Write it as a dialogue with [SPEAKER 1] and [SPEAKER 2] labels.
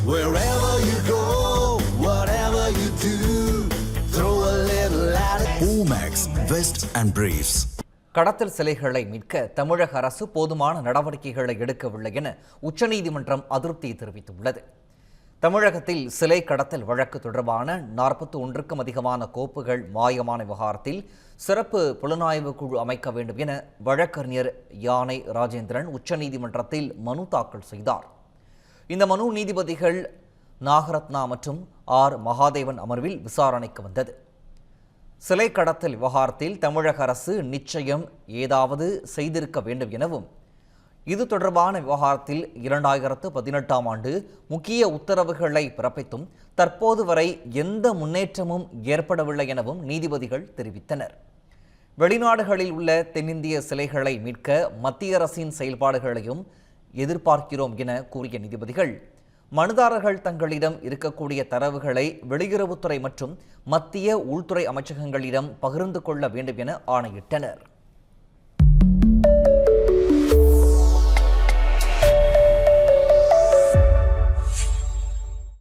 [SPEAKER 1] Wherever you go, whatever you do, throw a little at it. Omax, Vest and Briefs.
[SPEAKER 2] கடத்தல் சிலைகளை மீட்க தமிழக அரசு போதுமான நடவடிக்கைகளை எடுக்கவில்லை என உச்சநீதிமன்றம் அதிருப்தி தெரிவித்துள்ளது. தமிழகத்தில் சிலை கடத்தல் வழக்கு தொடர்பான 41க்கும் அதிகமான கோப்புகள் மாயமான விவகாரத்தில் சிறப்பு புலனாய்வு குழு அமைக்க வேண்டும் என வழக்கறிஞர் யானை ராஜேந்திரன் உச்சநீதிமன்றத்தில் மனு தாக்கல் செய்தார். இந்த மனு நீதிபதிகள் நாகரத்னா மற்றும் மகாதேவன் அமர்வில் விசாரணைக்கு வந்தது. சிலை கடத்தல் விவகாரத்தில் தமிழக அரசு நிச்சயம் ஏதாவது செய்திருக்க வேண்டும் எனவும் இது தொடர்பான விவகாரத்தில் 2018ஆம் ஆண்டு முக்கிய உத்தரவுகளை பிறப்பித்தும் தற்போது வரை எந்த முன்னேற்றமும் ஏற்படவில்லை எனவும் நீதிபதிகள் தெரிவித்தனர். வெளிநாடுகளில் உள்ள தென்னிந்திய சிலைகளை மீட்க மத்திய அரசின் செயல்பாடுகளையும் எதிர்பார்க்கிறோம் என கூறிய நீதிபதிகள் மனுதாரர்கள் தங்களிடம் இருக்கக்கூடிய தரவுகளை வெளியுறவுத்துறை மற்றும் மத்திய உள்துறை அமைச்சகங்களிடம் பகிர்ந்து கொள்ள வேண்டும் என ஆணையிட்டனர்.